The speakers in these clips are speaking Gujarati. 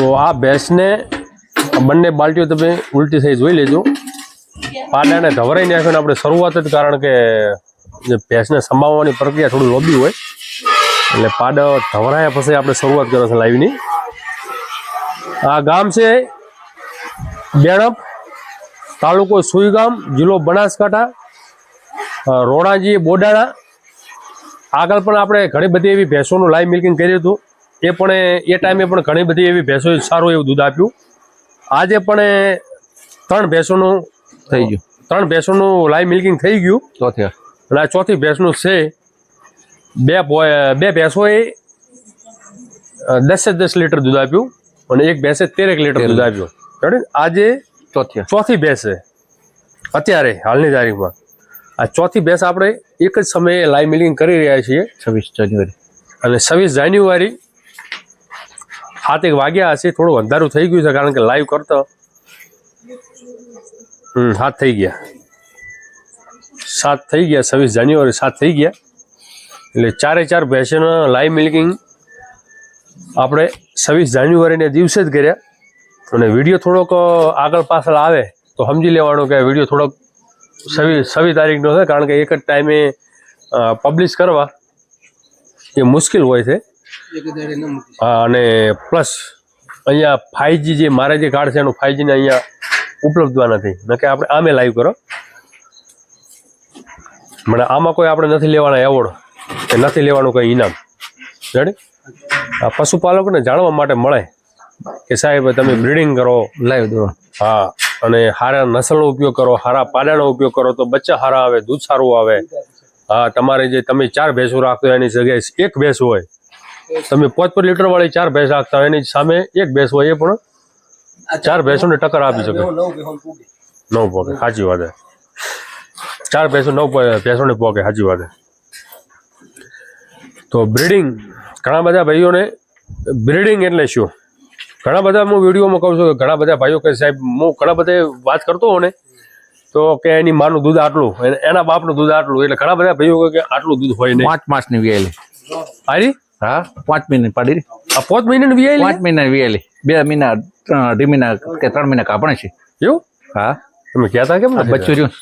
તો આ ભેંસને બંને બાલટીઓ તમે ઉલટી થઈ જોઈ લેજો. પાડાને ધવરાઈ નાખ્યો ને આપણે શરૂઆત જ, કારણ કે જે ભેંસને સમાવવાની પ્રક્રિયા થોડી લોબી હોય એટલે પાડો ધવરાયા પછી આપણે શરૂઆત કરો છે લાઈવની. આ ગામ છે બેણપ, તાલુકો સુઈગામ, જિલ્લો બનાસકાંઠા, રોણાજી બોડાણા. આગળ પણ આપણે ઘણી બધી એવી ભેંસોનું લાઈવ મિલ્કિંગ કર્યું હતું. એ ટાઈમે પણ ઘણી બધી એવી ભેંસોએ સારું એવું દૂધ આપ્યું. આજે પણ 3 ભેંસોનું થઈ ગયું, 3 ભેંસોનું લાઈવ મિલ્કિંગ થઈ ગયું. અને આ ચોથી ભેંસનું છે. બે ભેંસોએ 10 લીટર દૂધ આપ્યું અને એક ભેંસે 13 લીટર દૂધ આપ્યું. આજે ચોથી ભેંસ છે અત્યારે હાલની તારીખમાં. આ ચોથી ભેંસ આપણે એક જ સમયે લાઈવ મિલ્કિંગ કરી રહ્યા છીએ 26 જાન્યુઆરી. અને 26 જાન્યુઆરી 7 વાગ્યા હશે. થોડું અંધારું થઈ ગયું છે કારણ કે લાઈવ કરતા 7 થઈ ગયા. 26 જાન્યુઆરી 7 થઈ ગયા. એટલે 4 ભેંસોના લાઈવ મિલ્કિંગ આપણે 26 જાન્યુઆરીને દિવસે જ કર્યા. અને વિડીયો થોડોક આગળ પાછળ આવે તો સમજી લેવાનું કે વિડીયો થોડોક 26 તારીખનો છે, કારણ કે એક જ ટાઈમે પબ્લિશ કરવા એ મુશ્કેલ હોય છે. હા, અને પ્લસ અહીંયા 5G જે મારે જે કાર્ડ છે એનું 5G ને અહીંયા ઉપલબ્ધતા નથી. ન કે આપણે આમે લાઈવ કરો, મને આમાં કોઈ આપણે નથી લેવાના એવોર્ડ કે નથી લેવાનું કંઈ ઇનામ. રેડી? આ પશુપાલકોને જાણવા માટે મળે કે સાહેબ તમે બ્રીડિંગ કરો, લાઈવ દો. હા, અને સારા નસલનો ઉપયોગ કરો, સારા પાડાનો ઉપયોગ કરો તો બચ્ચા સારા આવે, દૂધ સારું આવે. હા, તમારે જે તમે 4 ભેંસો રાખતો એની જગ્યાએ 1 ભેંસ હોય, તમે 5 લીટર વાળી 4 ભેંસ રાખતા હોય એની સામે 1 ભેંસ હોય, એ પણ 4 ભેંસોને ટક્કર આપી શકે. 9 પોકે, સાચી વાત. 4 ભેંસો 9 ભેંસોને પોકે, સાચી વાત. તો બ્રીડિંગ, ઘણા બધા ભાઈઓને બ્રીડિંગ એટલે શું, ઘણા બધા હું વિડીયોમાં કહું છું કે ઘણા બધા ભાઈઓ કે સાહેબ હું ઘણા બધા વાત કરતો હોઉં ને તો કે એની માનું દૂધ આટલું, એના બાપનું દૂધ આટલું. એટલે ઘણા બધા ભાઈઓ કે આટલું દૂધ હોય નહીં. 5 માસની વિયાલી. હારી? હા, 5 મહિને પાડી. આ 5 મહિનાની વિયાલી? 5 મહિનાની વિયાલી. 2 મહિના 2 મહિના કે 3 મહિના કાપણ છે. એવું? હા, તમે કહેતા કેમ બચ્ચું રહ્યું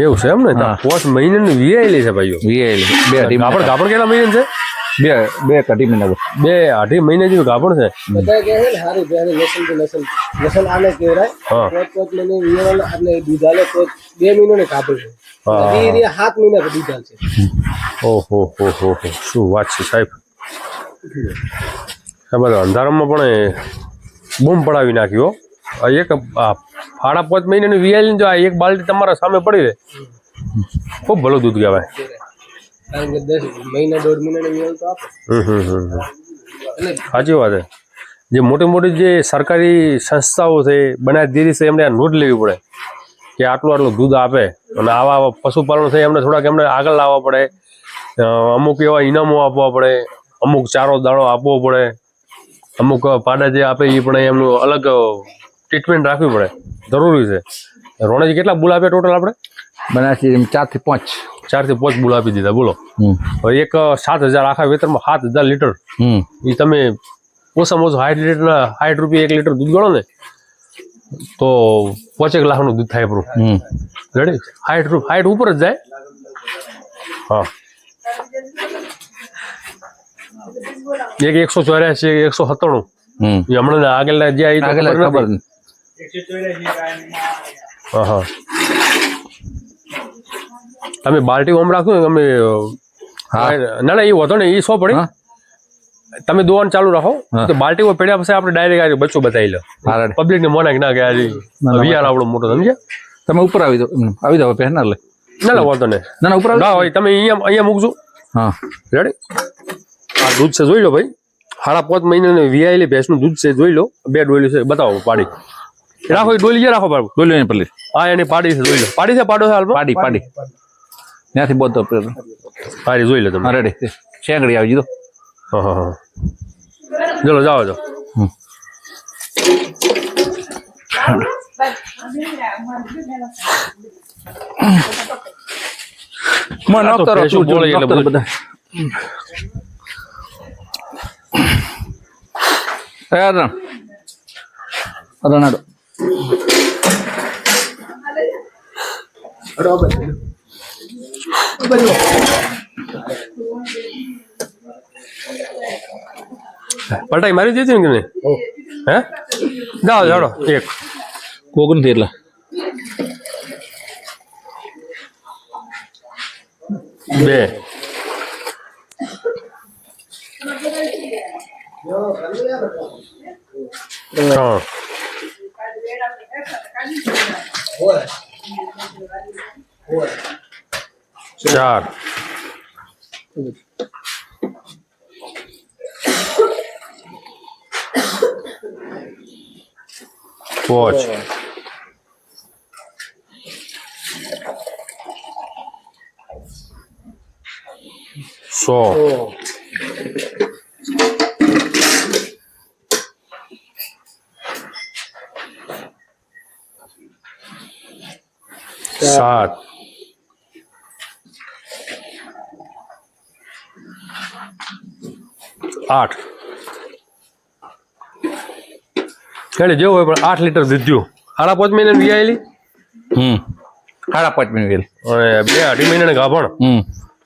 એવું છે એમ ને? 5 મહિનાની વિયાલી છે ભાઈઓ. વિયાલી. 2 કાપડ કેટલા મહિના છે? 2 અઢી મહિના. 2-2.5 મહિના જેવું કાપડ છે. બધા કહે છે ને હારી બેહની નસલ આને કહેવાય. 5 મહિને વિયાલ એટલે દૂધ આલે તો 2 મહિનાને કાપડ છે. 7 મહિના દૂધ આલે છે. ઓહો હો હો, શું વાત છે સાહેબ. બધા અંધારામાં પણ બૂમ પડાવી નાખ્યો. એક 5.5 મહિનાની વિયાલી જો આ એક બાલટી તમારા સામે પડી રહે, ખૂબ ભલું દૂધ કહેવાય. કારણ કે 10 મહિના 1.5 મહિનાની વિયાલ તો આપે. સાચી વાત છે. જે મોટી જે સરકારી સંસ્થાઓ છે, બનાસડેરી છે, એમને આ નોંધ લેવી પડે કે આટલું દૂધ આપે. અને આવા પશુપાલન છે એમને થોડાક એમને આગળ લાવવા પડે. અમુક એવા ઇનામો આપવા પડે, અમુક ચારો દાણો આપવો પડે, અમુક પાડા જે આપે એ પણ એમનું અલગ ટ્રીટમેન્ટ રાખવી પડે, જરૂરી છે. રોણાજી કેટલા બુલ આપ્યા ટોટલ આપણે? બનાસી 4 થી 5. 4 થી 5 બુલ આપી દીધા. બોલો, એક 7,000 આખા વેતરમાં 7,000 લીટર. એ તમે ઓછામાં ઓછું 60 લીટરના 60 રૂપિયા 1 લીટર દૂધ ગણો ને તો 5 લાખનું દૂધ થાય આપણું. રેડી? 60 ઉપર જ જાય. હા, એક 184, 197. હમણાં આગળ જે ખબર. હા, તમે બાલટી ઓમ રાખો ને અમે. ના એ વધો ને, એ 100 પડી. તમે દોવાનું ચાલુ રાખો તો બાલટીઓ પડ્યા પછી આપણે ડાયરેક્ટ બચ્ચો બતાવી લો. પબ્લિક ને મોના ના કે વિયાર આવડો મોટો, સમજ્યા? તમે ઉપર આવી જાવ પહેરનાર લે. ના વાંધો નહીં. ના ઉપર ના હોય, તમે અહીંયા મૂકજો. હા, રેડી? આ દૂધ છે, જોઈ લો ભાઈ. 5.5 મહિનાની વિયાયેલી ભેંસનું દૂધ છે, જોઈ લો. 2 ડોલી છે, બતાવો પાડી રાખો. ડોલી રાખો બાબુ, ડોલી પલ્લી. હા, એની પાડી છે, જોઈ લો. પાડી છે, પાડો છે હાલ. પાડી ત્યાંથી બોતો પાડી જોઈ લો તમે. રેડી? શેંગડી આવી જીધો. હા, ચલો જાઓ છો. રનાડો પલટાઈ મારી દીધી ને કે નહીં? હે જાઓ જાડો એક કોક નથી એટલે બે ત્રણ ચાર પાંચ સો સાત આઠ એટલે જેવું હોય પણ 8 લીટર દૂધ થયું 5.5 મહિને વિયાયેલી 5.5 મિનિટ અને 2-2.5 મહિનાને ગાભણ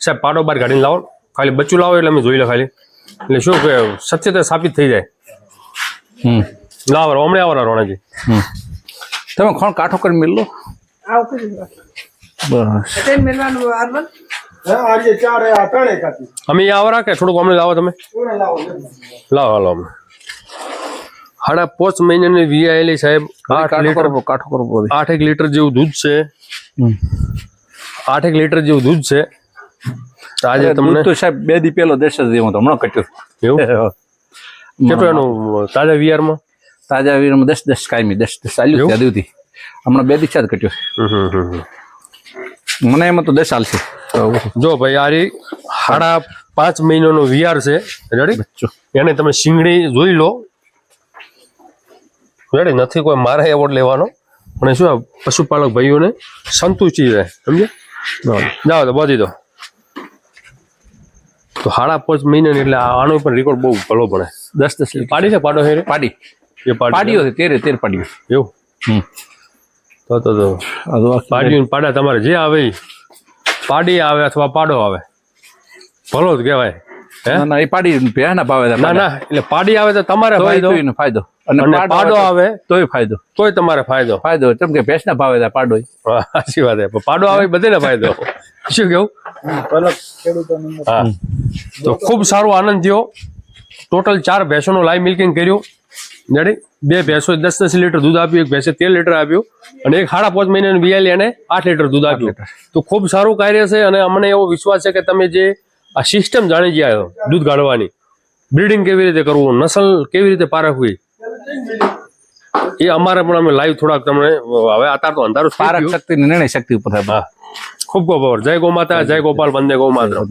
સાહેબ પાડો બાર કાઢીને લાવો ખાલી બચ્ચું લાવો એટલે અમે જોઈ લો ખાલી એટલે શું કે સત્યતા સ્થાપિત થઈ જાય લાવો હમણાં આવવાના રોણાજી તમે કોણ કાઠો કરી મિલ લો બસ અમે આવરા કે થોડુંક અમને લાવો તમે લાવો હાલો અમે 5.5 મહિનાની વિયાયેલી સાહેબ 8 લીટર કાઠો કરવો 8 લીટર જેવું દૂધ છે 8 લીટર જેવું દૂધ છે તો આજે તમને તો સાહેબ 2 દી પહેલો દેશ જ હું હમણાં કટ્યું એવું કેટલું એનું તાજા વિયારમાં તાજા વીરમાં 10 કાયમી 10 ચાલ્યું ત્યાં દીધી હમણાં 2 દી ચાદ કટ્યો મને એમાં તો 10 ચાલશે જો ભાઈ આ રી 5.5 મહિનાનો વિયાર છે રેડી એને તમે શીંગડી જોઈ લો રેડી નથી કોઈ મારે એવોર્ડ લેવાનો પણ શું પશુપાલક ભાઈઓને સંતુષ્ટિ રહે સમજે જાઓ તો બધી દો તો 5.5 મહિનાની એટલે આનો પણ રેકોર્ડ બહુ ભલો પડે 10 પાડી છે પાડો છે પાડી એ પાડીઓ 13 પાડીઓ એવું તો પાડીઓ પાડા તમારે જે આવે પાડી આવે અથવા પાડો આવે ભલો જ કહેવાય ના એ પાડી ભેના ભાવે ના એટલે પાડી આવે તો તમારે ફાયદો અને પાડો આવે તોય ફાયદો તોય તમારે ફાયદો કેમ કે ભેંસના ભાવે પાડો સાચી વાત છે પાડો આવે બધાને ફાયદો શું કેવું હા તો ખૂબ સારો આનંદ થયો ટોટલ 4 ભેંસોનું લાઈવ મિલ્કિંગ કર્યું રેડી 2 ભેંસો 10 લીટર દૂધ આપ્યું 1 ભેંસે 13 લીટર આપ્યું અને 5.5 મહિનાની વિયાલી એને 8 લીટર દૂધ આપ્યું તો ખૂબ સારું કાર્ય છે અને અમને એવો વિશ્વાસ છે કે તમે જે આ સિસ્ટમ જાણી ગયા દૂધ કાઢવાની બ્રીડિંગ કેવી રીતે કરવું નસલ કેવી રીતે પારખવી એ અમારે પણ અમે લાઈવ થોડાક તમને હવે અત્યારે તો અંધારું પારક શક્તિ નિર્ણય શક્તિ ઉપર હા ખૂબ ખૂબ જય ગો માતા જય ગોપાલ વંદે ગૌ માતા